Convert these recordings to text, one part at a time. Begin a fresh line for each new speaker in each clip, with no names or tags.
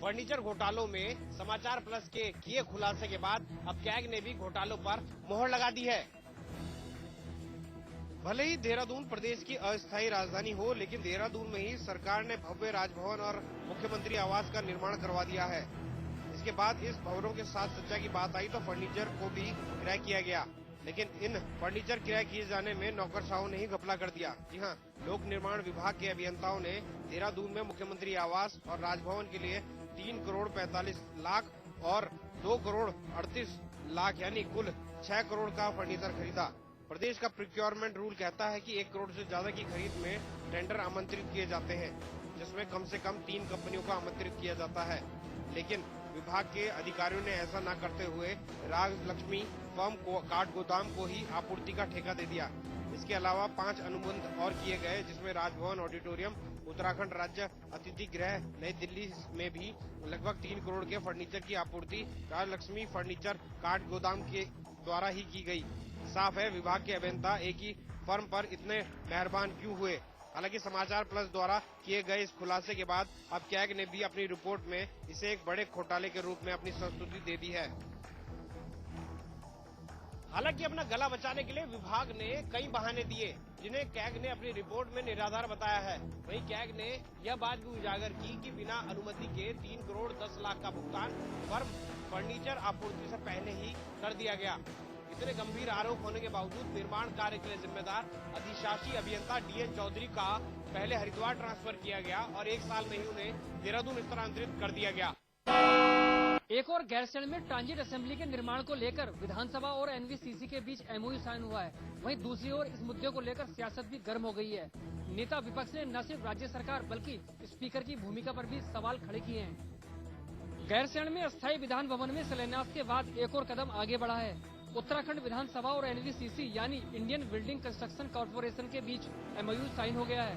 Furniture घोटालों में समाचार प्लस के किए खुलासे के बाद अब कैग ने भी घोटालों पर मोहर लगा दी है। भले ही देहरादून प्रदेश की अस्थायी राजधानी हो, लेकिन देहरादून में ही सरकार ने भव्य राजभवन और मुख्यमंत्री आवास का निर्माण करवा दिया है। इसके बाद इस भवनों के साथ सज्जा की बात आई तो फर्नीचर को भी क्रय किया गया, लेकिन इन फर्नीचर क्रय किए जाने में नौकरशाहों ने ही घपला कर दिया। जी हां, लोक निर्माण विभाग के अभियंताओं ने देहरादून में मुख्यमंत्री आवास और राजभवन के लिए 3 करोड़ 45 लाख और 2 करोड़ 38 लाख यानी कुल 6 करोड़ का फर्नीचर खरीदा। प्रदेश का प्रोक्योरमेंट रूल कहता है कि 1 करोड़ से ज्यादा की खरीद में टेंडर आमंत्रित किए जाते हैं, जिसमें कम से कम 3 कंपनियों को आमंत्रित किया जाता है। लेकिन विभाग के अधिकारियों ने ऐसा न करते हुए राजलक्ष्मी फर्म को काठ गोदाम को ही आपूर्ति का ठेका दे दिया। इसके अलावा 5 अनुबंध और किए गए, जिसमें राजभवन ऑडिटोरियम, उत्तराखंड राज्य अतिथि गृह नई दिल्ली में भी लगभग 3 करोड़ के फर्नीचर की आपूर्ति राजलक्ष्मी फर्नीचर काठ गोदाम के द्वारा ही की गई। साफ है, विभाग के अभियंता एक ही फर्म पर इतने मेहरबान क्यों हुए। हालांकि समाचार प्लस द्वारा किए गए इस खुलासे के बाद अब कैग ने भी अपनी रिपोर्ट में इसे एक बड़े घोटाले के रूप में अपनी संस्तुति दे दी है। हालांकि अपना गला बचाने के लिए विभाग ने कई बहाने दिए, जिन्हें कैग ने अपनी रिपोर्ट में निराधार बताया है। वहीं कैग ने यह बात भी उजागर की कि बिना अनुमति के 3 करोड़ 10 लाख का भुगतान फर्म फर्नीचर आपूर्ति से पहले ही कर दिया गया। इतने गंभीर आरोप होने के बावजूद निर्माण कार्य के लिए जिम्मेदार अधिशासी अभियंता डीएन चौधरी का पहले हरिद्वार ट्रांसफर किया गया और 1 साल में ही उन्हें देहरादून स्थानांतरित कर दिया गया।
एक और गैरसैंण में ट्रांजिट असेंबली के निर्माण को लेकर विधानसभा और एनवीसीसी के बीच एमओयू साइन हुआ है। वहीं दूसरी ओर इस मुद्दे को लेकर सियासत भी गर्म हो गई है। नेता विपक्ष ने न सिर्फ राज्य सरकार बल्कि स्पीकर की भूमिका पर भी सवाल खड़े किए हैं। गैरसैंण में अस्थायी विधान भवन में शिलान्यास के बाद एक और कदम आगे बढ़ा है। उत्तराखंड विधानसभा और एनवीसीसी यानी इंडियन बिल्डिंग कंस्ट्रक्शन कॉर्पोरेशन के बीच एमओयू साइन हो गया है।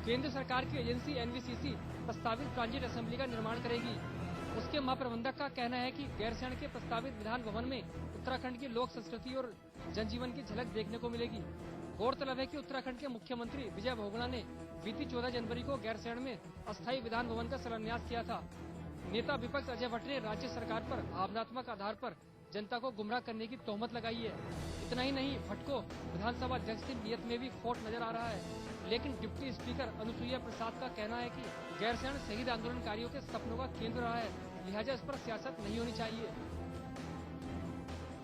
केंद्र सरकार की एजेंसी एनवीसीसी प्रस्तावित ट्रांजिट असेंबली का निर्माण करेगी। उसके महाप्रबंधक का कहना है कि गैरसैंण के प्रस्तावित विधान भवन में उत्तराखंड की लोक संस्कृति और जनजीवन की झलक देखने को मिलेगी। गौरतलब है कि उत्तराखंड के मुख्यमंत्री विजय बहुगुणा ने बीती 14 जनवरी को गैरसैंण में अस्थायी विधान भवन का शिलान्यास किया था। नेता विपक्ष अजय भट्ट ने राज्य सरकार पर भावनात्मक आधार पर जनता को गुमराह करने की तोहमत लगाई है। इतना ही नहीं, भट्ट को विधानसभा अध्यक्ष की नियत में भी खोट नजर आ रहा है। लेकिन डिप्टी स्पीकर अनुसुईया प्रसाद का कहना है कि गैरसैंण शहीद आंदोलनकारियों के सपनों का केंद्र रहा है, लिहाजा इस पर सियासत नहीं होनी चाहिए।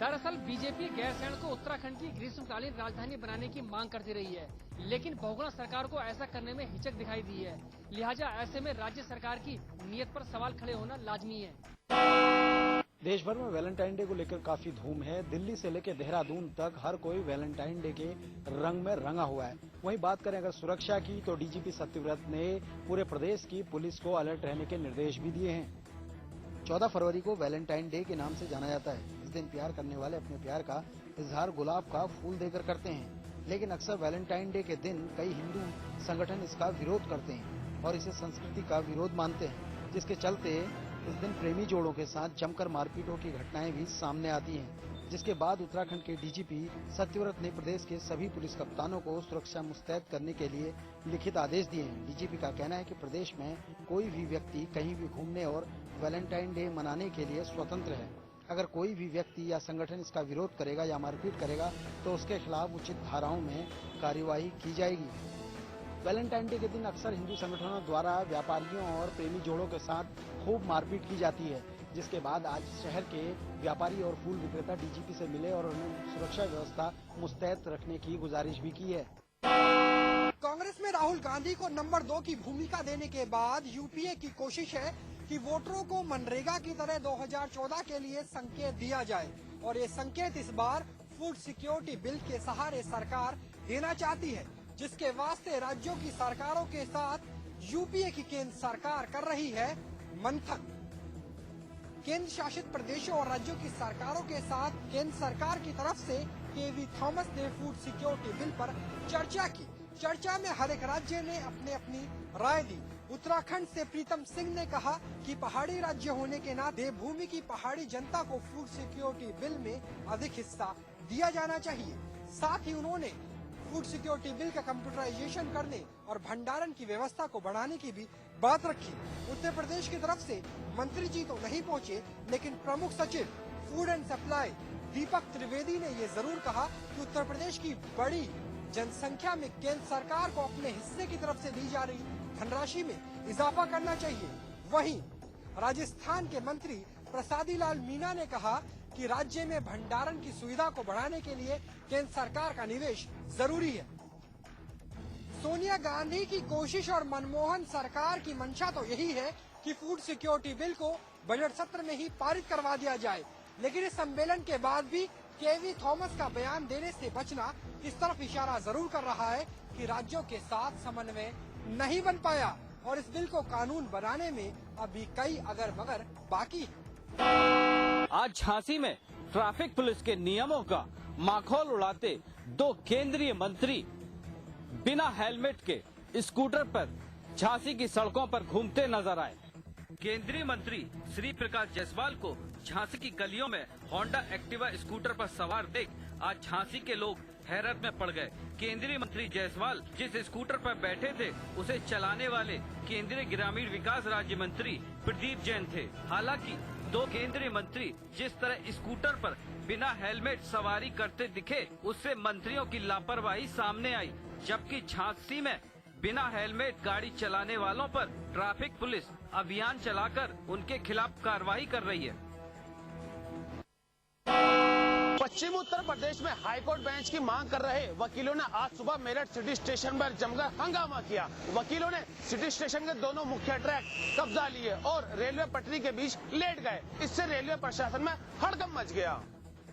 दरअसल बीजेपी गैरसैंण को उत्तराखंड की ग्रीष्मकालीन राजधानी बनाने की मांग करती रही है, लेकिन बहुगुणा सरकार को ऐसा करने में हिचक दिखाई दी है। लिहाजा ऐसे में राज्य सरकार की नीयत पर सवाल खड़े होना लाजमी है।
देश भर में वैलेंटाइन डे को लेकर काफी धूम है। दिल्ली से लेकर देहरादून तक हर कोई वैलेंटाइन डे के रंग में रंगा हुआ है। वहीं बात करें अगर सुरक्षा की, तो डीजीपी सत्यव्रत ने पूरे प्रदेश की पुलिस को अलर्ट रहने के निर्देश भी दिए हैं। 14 फरवरी को वैलेंटाइन डे के नाम से जाना जाता है। इस दिन प्यार करने वाले अपने प्यार का इजहार गुलाब का फूल देकर करते हैं। लेकिन अक्सर वैलेंटाइन डे के दिन कई हिंदू संगठन इसका विरोध करते हैं और इसे संस्कृति का विरोध मानते हैं, जिसके चलते इस दिन प्रेमी जोड़ों के साथ जमकर मारपीटों की घटनाएं भी सामने आती हैं। जिसके बाद उत्तराखंड के डीजीपी सत्यव्रत ने प्रदेश के सभी पुलिस कप्तानों को सुरक्षा मुस्तैद करने के लिए लिखित आदेश दिए हैं। डीजीपी का कहना है कि प्रदेश में कोई भी व्यक्ति कहीं भी घूमने और वैलेंटाइन डे मनाने के लिए स्वतंत्र है। अगर कोई भी व्यक्ति या संगठन इसका विरोध करेगा या मारपीट करेगा तो उसके खिलाफ उचित धाराओं में कार्यवाही की जाएगी। वैलेंटाइन डे के दिन अक्सर हिंदू संगठनों द्वारा व्यापारियों और प्रेमी जोड़ों के साथ खूब मारपीट की जाती है, जिसके बाद आज शहर के व्यापारी और फूल विक्रेता डीजीपी से मिले और उन्हें सुरक्षा व्यवस्था मुस्तैद रखने की गुजारिश भी की है।
कांग्रेस में राहुल गांधी को नंबर 2 की भूमिका देने के बाद यूपीए की कोशिश है कि वोटरों को मनरेगा की तरह 2014 के लिए संकेत दिया जाए, और ये संकेत इस बार फूड सिक्योरिटी बिल के सहारे सरकार देना चाहती है, जिसके वास्ते राज्यों की सरकारों के साथ यूपीए की केंद्र सरकार कर रही है मंथन। केंद्र शासित प्रदेशों और राज्यों की सरकारों के साथ केंद्र सरकार की तरफ से केवी थॉमस ने फूड सिक्योरिटी बिल पर चर्चा की। चर्चा में हर एक राज्य ने अपनी अपनी राय दी। उत्तराखंड से प्रीतम सिंह ने कहा कि पहाड़ी राज्य होने के नाते देवभूमि की पहाड़ी जनता को फूड सिक्योरिटी बिल में अधिक हिस्सा दिया जाना चाहिए। साथ ही उन्होंने फूड सिक्योरिटी बिल का कंप्यूटराइजेशन करने और भंडारण की व्यवस्था को बढ़ाने की भी बात रखी। उत्तर प्रदेश की तरफ से मंत्री जी तो नहीं पहुंचे, लेकिन प्रमुख सचिव फूड एंड सप्लाई दीपक त्रिवेदी ने ये जरूर कहा कि उत्तर प्रदेश की बड़ी जनसंख्या में केंद्र सरकार को अपने हिस्से की तरफ से दी जा रही धनराशि में इजाफा करना चाहिए। वहीं राजस्थान के मंत्री प्रसादी लाल मीणा ने कहा कि राज्य में भंडारण की सुविधा को बढ़ाने के लिए केंद्र सरकार का निवेश जरूरी है। सोनिया गांधी की कोशिश और मनमोहन सरकार की मंशा तो यही है कि फूड सिक्योरिटी बिल को बजट सत्र में ही पारित करवा दिया जाए, लेकिन इस सम्मेलन के बाद भी केवी थॉमस का बयान देने से बचना इस तरफ इशारा जरूर कर रहा है कि राज्यों के साथ समन्वय नहीं बन पाया और इस बिल को कानून बनाने में अभी कई अगर मगर बाकी है।
आज झांसी में ट्रैफिक पुलिस के नियमों का माखौल उड़ाते दो केंद्रीय मंत्री बिना हेलमेट के स्कूटर पर झांसी की सड़कों पर घूमते नजर आए। केंद्रीय मंत्री श्री प्रकाश जायसवाल को झांसी की गलियों में होंडा एक्टिवा स्कूटर पर सवार देख आज झांसी के लोग हैरत में पड़ गए। केंद्रीय मंत्री जायसवाल जिस स्कूटर पर बैठे थे उसे चलाने वाले केंद्रीय ग्रामीण विकास राज्य मंत्री प्रदीप जैन थे। हालांकि दो केंद्रीय मंत्री जिस तरह स्कूटर पर बिना हेलमेट सवारी करते दिखे, उससे मंत्रियों की लापरवाही सामने आई। जबकि झांसी में बिना हेलमेट गाड़ी चलाने वालों पर ट्रैफिक पुलिस अभियान चलाकर उनके खिलाफ कार्रवाई कर रही है।
पश्चिमी उत्तर प्रदेश में हाईकोर्ट बेंच की मांग कर रहे वकीलों ने आज सुबह मेरठ सिटी स्टेशन पर जमकर हंगामा किया। वकीलों ने सिटी स्टेशन के दोनों मुख्य ट्रैक कब्जा लिए और रेलवे पटरी के बीच लेट गए। इससे रेलवे प्रशासन में हड़कंप मच गया।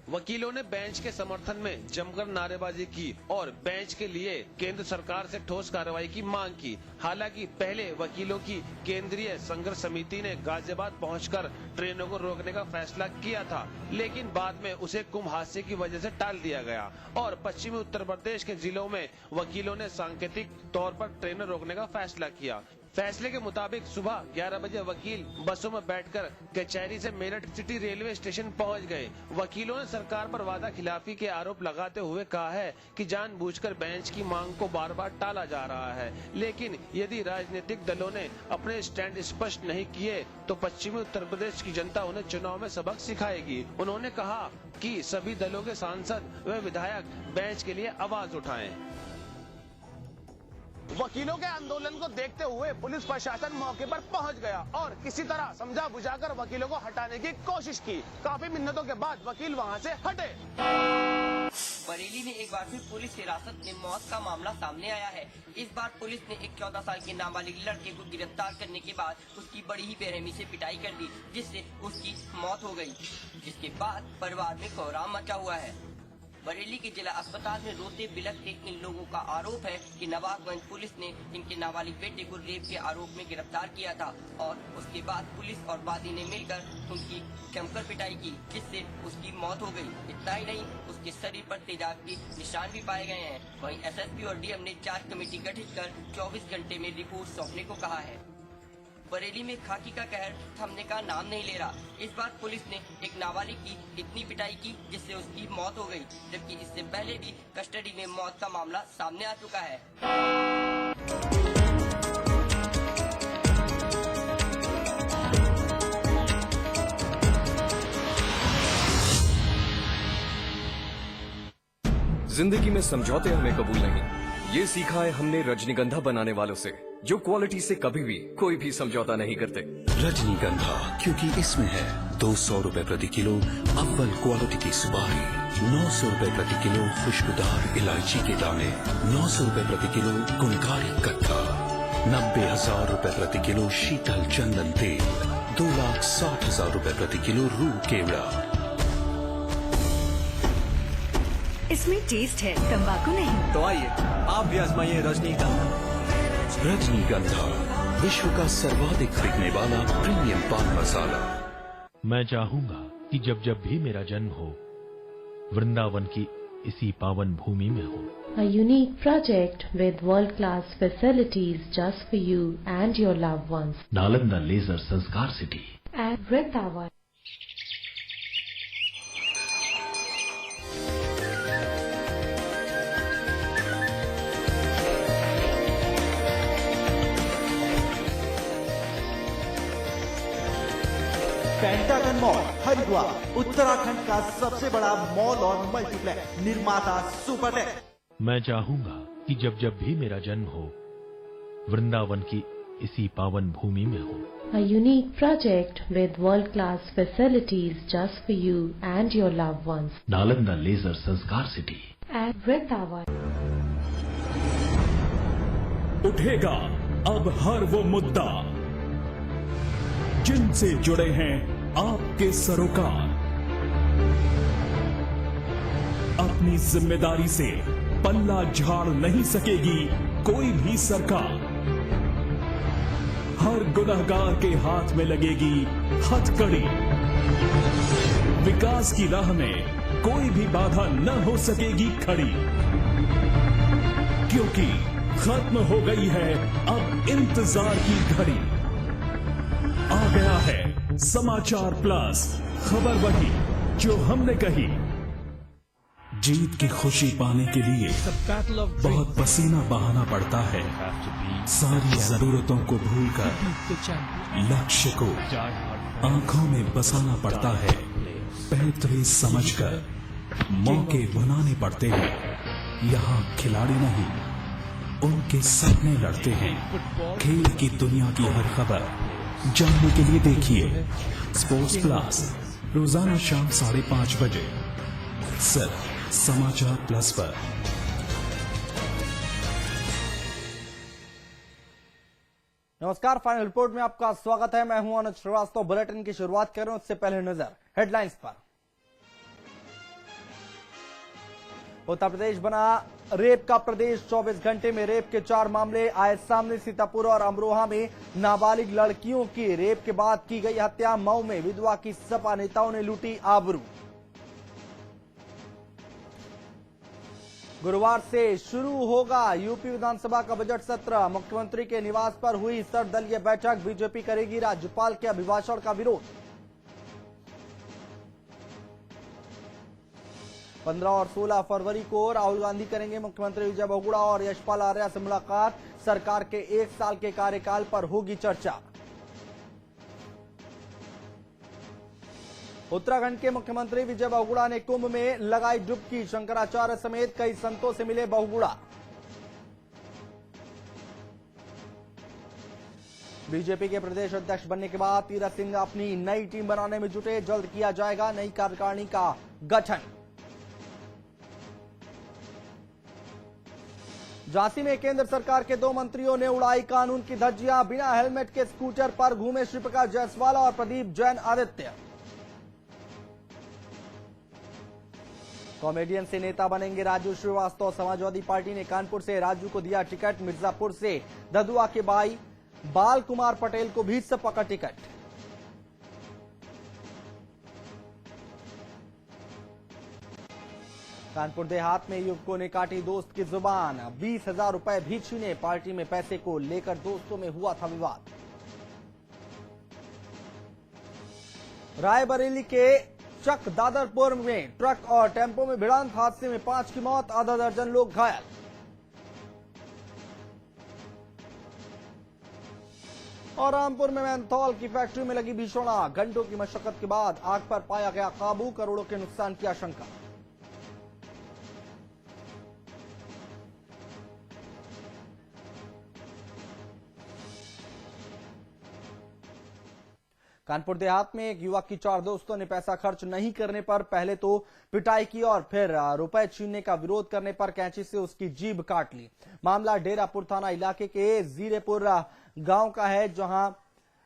वकीलों ने बेंच के समर्थन में जमकर नारेबाजी की और बेंच के लिए केंद्र सरकार से ठोस कार्रवाई की मांग की। हालांकि पहले वकीलों की केंद्रीय संघर्ष समिति ने गाजियाबाद पहुंचकर ट्रेनों को रोकने का फैसला किया था, लेकिन बाद में उसे कुंभ हादसे की वजह से टाल दिया गया और पश्चिमी उत्तर प्रदेश के जिलों में वकीलों ने सांकेतिक तौर पर ट्रेनें रोकने का फैसला किया। फैसले के मुताबिक सुबह 11 बजे वकील बसों में बैठकर कचहरी से मेरठ सिटी रेलवे स्टेशन पहुंच गए। वकीलों ने सरकार पर वादा खिलाफी के आरोप लगाते हुए कहा है कि जानबूझकर बेंच की मांग को बार बार टाला जा रहा है, लेकिन यदि राजनीतिक दलों ने अपने स्टैंड स्पष्ट नहीं किए तो पश्चिमी उत्तर प्रदेश की जनता उन्हें चुनाव में सबक सिखाएगी। उन्होंने कहा कि सभी दलों के सांसद व विधायक बेंच के लिए आवाज उठाएं। वकीलों के आंदोलन को देखते हुए पुलिस प्रशासन मौके पर पहुंच गया और किसी तरह समझा बुझाकर वकीलों को हटाने की कोशिश की। काफी मिन्नतों के बाद वकील वहां से हटे।
बरेली में एक बार फिर पुलिस हिरासत में मौत का मामला सामने आया है। इस बार पुलिस ने एक 14 साल के नाबालिग लड़के को गिरफ्तार करने के बाद उसकी बड़ी ही बेरहमी से पिटाई कर दी, जिससे उसकी मौत हो गई। जिसके बाद परिवार में कोहराम मचा हुआ है। बरेली के जिला अस्पताल में रोते बिलखते इन लोगों का आरोप है कि नवाबगंज पुलिस ने इनके नाबालिग बेटे को रेप के आरोप में गिरफ्तार किया था और उसके बाद पुलिस और वादी ने मिलकर उनकी जमकर पिटाई की, जिससे उसकी मौत हो गई। इतना ही नहीं, उसके शरीर पर तेजाब के निशान भी पाए गए हैं। वहीं एसएसपी और डीएम ने जांच कमेटी गठित कर 24 घंटे में रिपोर्ट सौंपने को कहा है। बरेली में खाकी का कहर थमने का नाम नहीं ले रहा। इस बार पुलिस ने एक नाबालिग की इतनी पिटाई की जिससे उसकी मौत हो गई, जबकि इससे पहले भी कस्टडी में मौत का मामला सामने आ चुका है।
जिंदगी में समझौते हमें कबूल नहीं, ये सीखा है हमने रजनीगंधा बनाने वालों से, जो क्वालिटी से कभी भी कोई भी समझौता नहीं करते।
रजनीगंधा, क्योंकि इसमें है 200 रुपए प्रति किलो अव्वल क्वालिटी की सुपारी, 900 रुपए प्रति किलो खुशबूदार इलायची के दाने, 900 रुपए प्रति किलो गुणकारी कत्था, 90,000 रुपए प्रति किलो शीतल चंदन तेल, 2,60,000 रुपए प्रति किलो रूह केवड़ा।
इसमें टेस्ट है, तंबाकू नहीं।
तो आइए आप भी आजमाइए रजनीगंधा।
रजनीगंधा, विश्व का सर्वाधिक बिकने वाला प्रीमियम पान मसाला।
मैं चाहूंगा कि जब जब भी मेरा जन्म हो, वृंदावन की इसी पावन भूमि में हो।
A unique project with world-class facilities just for you and your loved ones.
Nalanda laser Sanskar city
At Vrindavan.
Pentagon mall Haridwar, Uttarakhand का सबसे बड़ा मॉल और मल्टीप्लेक्स। निर्माता सुपरटेक।
मैं चाहूंगा कि जब जब भी मेरा जन्म हो, वृंदावन की इसी पावन भूमि में हो।
A unique project with world-class facilities just for you and your loved ones.
Nalanda laser Sanskar city
At Vrindavan.
उठेगा अब हर वो मुद्दा जिनसे जुड़े हैं आपके सरोकार। अपनी जिम्मेदारी से पल्ला झाड़ नहीं सकेगी कोई भी सरकार। हर गुनहगार के हाथ में लगेगी हथकड़ी। विकास की राह में कोई भी बाधा न हो सकेगी खड़ी, क्योंकि खत्म हो गई है अब इंतजार की घड़ी। आ गया है समाचार प्लस, खबर वही जो हमने कही। जीत की खुशी पाने के लिए बहुत पसीना बहाना पड़ता है। सारी जरूरतों को भूलकर लक्ष्य को आंखों में बसाना पड़ता है। बेहतरीन समझकर मौके बनाने पड़ते हैं। यहाँ खिलाड़ी नहीं, उनके सपने लड़ते हैं। खेल की दुनिया की हर खबर जानने के लिए देखिए स्पोर्ट्स प्लस, रोजाना शाम 5:30 बजे सिर्फ समाचार प्लस पर।
नमस्कार, फाइनल रिपोर्ट में आपका स्वागत है। मैं हूं अनुज श्रीवास्तव। बुलेटिन की शुरुआत कर रहे हैं, उससे पहले नजर हेडलाइंस पर। उत्तर प्रदेश बना रेप का प्रदेश। 24 घंटे में रेप के 4 मामले आए सामने। सीतापुर और अमरोहा में नाबालिग लड़कियों की रेप के बाद की गई हत्या। मऊ में विधवा की सपा नेताओं ने लूटी आबरू। गुरुवार से शुरू होगा यूपी विधानसभा का बजट सत्र। मुख्यमंत्री के निवास पर हुई सर्वदलीय बैठक। बीजेपी करेगी राज्यपाल के अभिभाषण का विरोध। 15 और 16 फरवरी को राहुल गांधी करेंगे मुख्यमंत्री विजय बहुगुणा और यशपाल आर्या से मुलाकात। सरकार के 1 साल के कार्यकाल पर होगी चर्चा। उत्तराखंड के मुख्यमंत्री विजय बहुगुणा ने कुंभ में लगाई डुबकी। शंकराचार्य समेत कई संतों से मिले बहुगुणा। बीजेपी के प्रदेश अध्यक्ष बनने के बाद तीरथ सिंह अपनी नई टीम बनाने में जुटे। जल्द किया जाएगा नई कार्यकारिणी का गठन। झांसी में केंद्र सरकार के 2 मंत्रियों ने उड़ाई कानून की धज्जियां। बिना हेलमेट के स्कूटर पर घूमे श्री प्रकाश जायसवाल और प्रदीप जैन आदित्य। कॉमेडियन से नेता बनेंगे राजू श्रीवास्तव। समाजवादी पार्टी ने कानपुर से राजू को दिया टिकट। मिर्जापुर से ददुआ के भाई बाल कुमार पटेल को भी सपा का टिकट। कानपुर देहात में युवकों ने काटी दोस्त की जुबान। 20,000 रुपए भी छीने। पार्टी में पैसे को लेकर दोस्तों में हुआ था विवाद। रायबरेली के चक दादरपुर में ट्रक और टेम्पो में भिड़ंत। हादसे में 5 की मौत, आधा दर्जन लोग घायल। और रामपुर में मेंथॉल की फैक्ट्री में लगी भीषण आग। घंटों की मशक्कत के बाद आग पर पाया गया काबू। करोड़ों के नुकसान की आशंका। कानपुर देहात में एक युवक की 4 दोस्तों ने पैसा खर्च नहीं करने पर पहले तो पिटाई की और फिर रुपए छीनने का विरोध करने पर कैंची से उसकी जीभ काट ली। मामला डेरापुर थाना इलाके के जीरेपुर गांव का है, जहां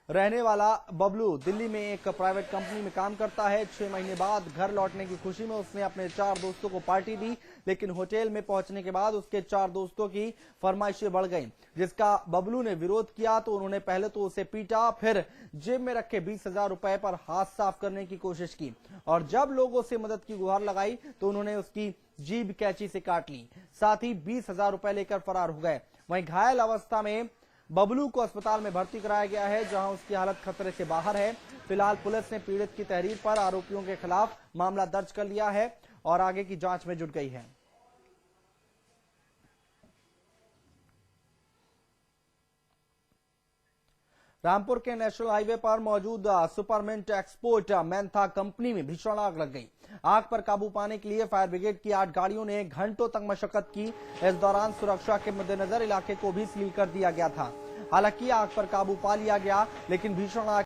रहने वाला बबलू दिल्ली में एक प्राइवेट कंपनी में काम करता है। 6 महीने बाद घर लौटने की खुशी में उसने अपने 4 दोस्तों को पार्टी दी, लेकिन होटल में पहुंचने के बाद उसके 4 दोस्तों की फरमाइशें बढ़ गईं, जिसका बबलू ने विरोध किया। तो उन्होंने पहले तो उसे पीटा, फिर जेब में रखे 20,000 रुपए पर हाथ साफ करने की कोशिश की और जब लोगों से मदद की गुहार लगाई तो उन्होंने उसकी जीभ कैंची से काट ली। साथ ही 20,000 रुपए लेकर फरार हो गए। वहीं घायल अवस्था में बबलू को अस्पताल में भर्ती कराया गया है, जहां उसकी हालत खतरे से बाहर है। फिलहाल पुलिस ने पीड़ित की तहरीर पर आरोपियों के खिलाफ मामला दर्ज कर लिया है और आगे की जांच में जुट गई है। रामपुर के नेशनल हाईवे पर मौजूद सुपरमिंट एक्सपोर्ट मेंथा कंपनी में भीषण आग लग गई। आग पर काबू पाने के लिए फायर ब्रिगेड की 8 गाड़ियों ने घंटों तक मशक्कत की। इस दौरान सुरक्षा के मद्देनजर इलाके को भी सील कर दिया गया था। हालांकि आग पर काबू पा लिया गया, लेकिन भीषण आग